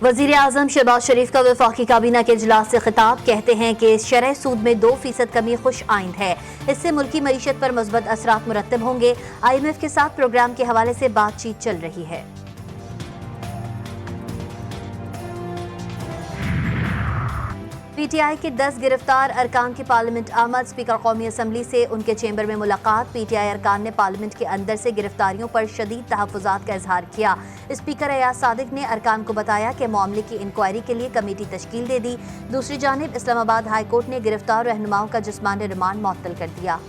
वज़ीर आज़म शहबाज शरीफ का वफाकी काबीना के इजलास से खिताब। कहते हैं कि शरह सूद में 2% कमी खुश आइंद है। इससे मुल्की मईशत पर मुस्बत असरात मुरत्तब होंगे। IMF के साथ प्रोग्राम के हवाले से बातचीत चल रही है। PTI के 10 गिरफ्तार अरकान की पार्लियामेंट आमद। स्पीकर कौमी असम्बली से उनके चेंबर में मुलाकात। PTI अरकान ने पार्लियामेंट के अंदर से गिरफ्तारियों पर शदीद तहफ़्फ़ुज़ात का इजहार किया। स्पीकर अयाज सादिक ने अरकान को बताया कि मामले की इंक्वायरी के लिए कमेटी तश्कील दे दी। दूसरी जानिब इस्लामाबाद हाई कोर्ट ने गिरफ्तार रहनुमाओं का जिस्मानी रिमांड मुअत्तल कर दिया।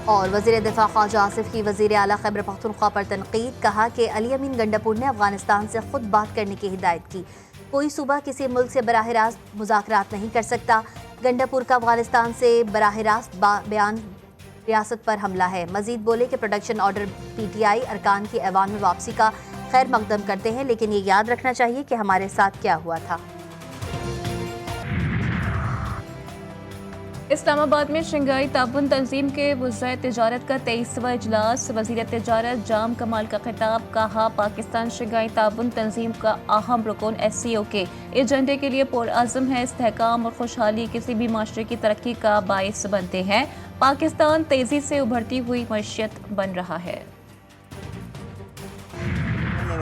और वज़ीर दिफा ख्वाजा आसिफ की वज़ीर आला खैबर पख्तूनख्वा पर तनकीद। कहा कि अली अमीन गंडापुर ने अफगानिस्तान से खुद बात करने की हिदायत की। कोई सूबा किसी मुल्क से बराह रास्त मुज़ाकरात नहीं कर सकता। गंडापुर का अफगानिस्तान से बराह रास्त बयान रियासत पर हमला है। मजीद बोले कि प्रोटेक्शन ऑर्डर PTI अरकान की ऐवान में वापसी का खैर मकदम करते हैं, लेकिन ये याद रखना चाहिए कि हमारे साथ क्या हुआ था। इस्लामाबाद में शंघाई ताउन तंजीम के वज़ाए तिजारत का 23वां इजलास। वज़ीर तिजारत जाम कमाल का खिताब। कहा पाकिस्तान शंघाई ताउन तंजीम का अहम रुकन SCO के एजेंडे के लिए पुरअज़्म है। इस्तेहकाम और खुशहाली किसी भी माशरे की तरक्की का बाइस बनते हैं। पाकिस्तान तेजी से उभरती हुई मईशत बन रहा है।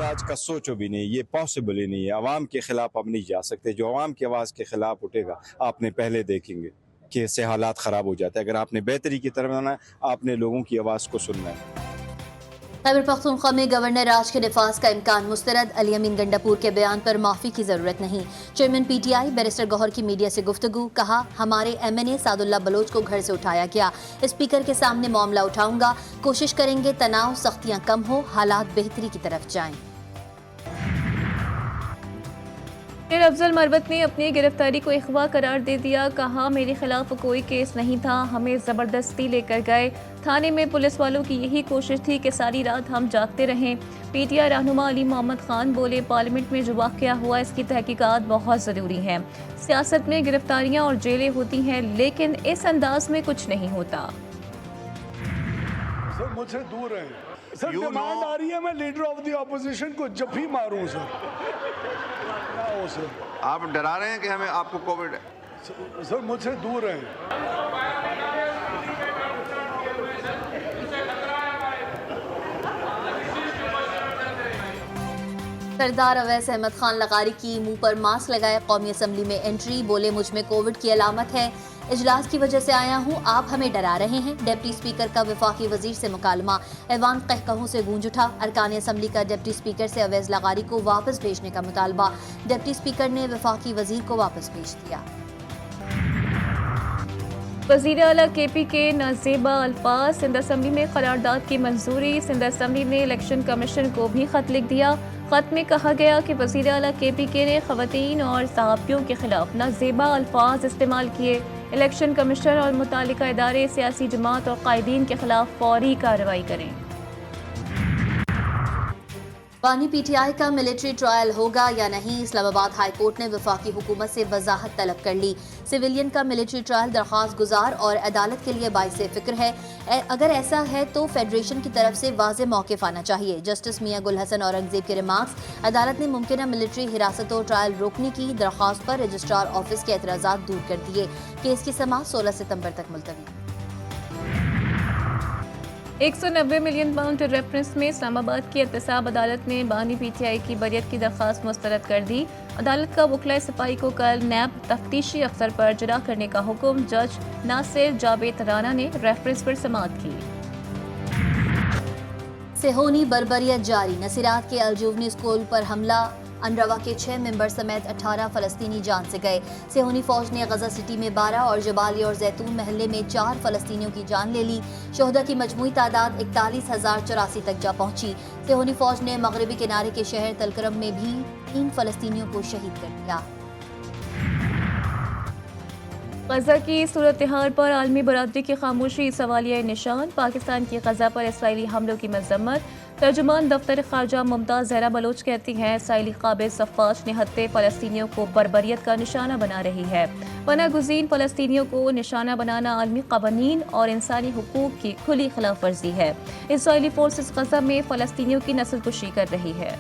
आज का सोचो भी नहीं, ये पॉसिबल ही नहीं है। अवाम के खिलाफ अब नहीं जा सकते। जो अवाम की आवाज़ के खिलाफ उठेगा, आपने पहले देखेंगे कि इससे हालात ख़राब हो जाते हैं। अगर आपने बेहतरी की तरफ आना है, आपने लोगों की आवाज़ को सुनना है। खैबर पख्तूनख्वा में गवर्नर राज के नफाज का इम्कान मुस्तरद। अली अमीन गंडापुर के बयान पर माफ़ी की ज़रूरत नहीं। चेयरमैन PTI बैरिस्टर गौहर की मीडिया से गुफ्तगू। कहा हमारे MNA सादुल्ला बलोच को घर से उठाया गया। स्पीकर के सामने मामला उठाऊंगा। कोशिश करेंगे तनाव सख्तियाँ कम हो, हालात बेहतरी की तरफ जाएं। अफजल मरवत ने अपनी गिरफ्तारी को इख्वा करार दे दिया। कहा मेरे खिलाफ कोई केस नहीं था, हमें ज़बरदस्ती लेकर गए। थाने में पुलिस वालों की यही कोशिश थी कि सारी रात हम जागते रहें। PTI रहनुमा अली मोहम्मद खान बोले पार्लियामेंट में जो वाक़या हुआ इसकी तहकीकात बहुत ज़रूरी है। सियासत में गिरफ्तारियाँ और जेलें होती हैं, लेकिन इस अंदाज में कुछ नहीं होता। सर मुझसे दूर हैं सर। डिमांड आ रही है मैं लीडर ऑफ द ऑपोजिशन को जब भी मारूं सर। क्या हो सर? आप डरा रहे हैं कि हमें आपको कोविड है? सर मुझसे दूर हैं। सरदार अवैस अहमद खान लगारी की मुंह पर मास्क लगाए कौमी असम्बली में एंट्री। बोले मुझ में कोविड की अलामत है, इजलास की वजह से आया हूँ, आप हमें डरा रहे हैं। डिप्टी स्पीकर का वफाकी वजीर से मुकालमा। ऐवान कहकहों से गूंज उठा। अरकान असम्बली का डिप्टी स्पीकर से अवैस लगारी को वापस भेजने का मुतालबा। डिप्टी स्पीकर ने वफाकी वजीर को वापस भेज दिया। वज़ीर आला KP के नाज़ेबा अल्फाज। सिंध असम्बली में करारदाद की मंजूरी। सिंध असम्बली ने इलेक्शन कमीशन को भी खत लिख दिया। खत में कहा गया कि वज़ीर आला KP ने ख़वातीन और सहाफ़ियों के खिलाफ नाज़ेबा अल्फाज इस्तेमाल किए। इलेक्शन कमीशन और मुतालिका इदारे सियासी जमात और कायदीन के खिलाफ फौरी कार्रवाई करें। बानी PTI का मिलिट्री ट्रायल होगा या नहीं, इस्लामाबाद हाई कोर्ट ने वफाकी हुकूमत से वजाहत तलब कर ली। सिविलियन का मिलिट्री ट्रायल दरख्वास्त गुजार और अदालत के लिए बाइसे फिक्र है। अगर ऐसा है तो फेडरेशन की तरफ से वाज़े मौक़िफ़ आना चाहिए। जस्टिस मियां गुल हसन औरंगजेब के रिमार्क्स। अदालत ने मुमकिन मिलिट्री हिरासत और ट्रायल रोकने की दरख्वास्त पर रजिस्ट्रार ऑफिस के एतराज़ात दूर कर दिए। केस की समाअत 16 सितंबर तक मुलतवी। 190 मिलियन पाउंड रेफरेंस में इस्लामाबाद की एहतसाब अदालत ने बानी PTI की बरियत की दरख्वास्त मुस्तरद कर दी। अदालत का वकला सिपाही को कल नैब तफ्तीशी अफसर पर जरा करने का हुक्म। जज नासिर जावेद राना ने रेफरेंस पर समाअत की। सेहोनी बर्बरियत जारी। नसीरात के अलजूवनी स्कूल पर हमला। अनरवा के 6 मेंबर समेत 18 फलस्तीनी जान से गए। सेहोनी फौज ने गजा सिटी में 12 और जबाली और जैतून महल्ले में 4 फलस्तीनियों की जान ले ली। शोहदा की मजमूई तादाद 41,084 तक जा पहुंची। सेहोनी फौज ने मगरबी किनारे के शहर तलकरम में भी 3 फलस्तीनियों को शहीद कर दिया। गजा की सूरत हाल पर आलमी बरादरी की खामोशी सवालिया निशान। पाकिस्तान की गजा पर इसराइली हमलों की मजम्मत। ترجمان دفتر خارجہ ممتاز زہرا بلوچ کہتی ہیں اسرائیلی قابض صفاج نہتے فلسطینیوں کو بربریت کا نشانہ بنا رہی ہے۔ پناہ گزین فلسطینیوں کو نشانہ بنانا عالمی قوانین اور انسانی حقوق کی کھلی خلاف ورزی ہے۔ اسرائیلی فورسز غزہ میں فلسطینیوں کی نسل کشی کر رہی ہے۔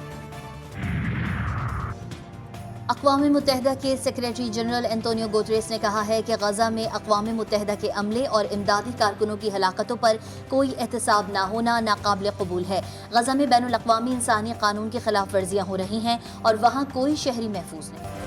اقوام متحدہ کے سیکریٹری جنرل انتونیو گوتریس نے کہا ہے کہ غزہ میں اقوام متحدہ کے عملے اور امدادی کارکنوں کی ہلاکتوں پر کوئی احتساب نہ ہونا ناقابل قبول ہے۔ غزہ میں بین الاقوامی انسانی قانون کی خلاف ورزیاں ہو رہی ہیں اور وہاں کوئی شہری محفوظ نہیں۔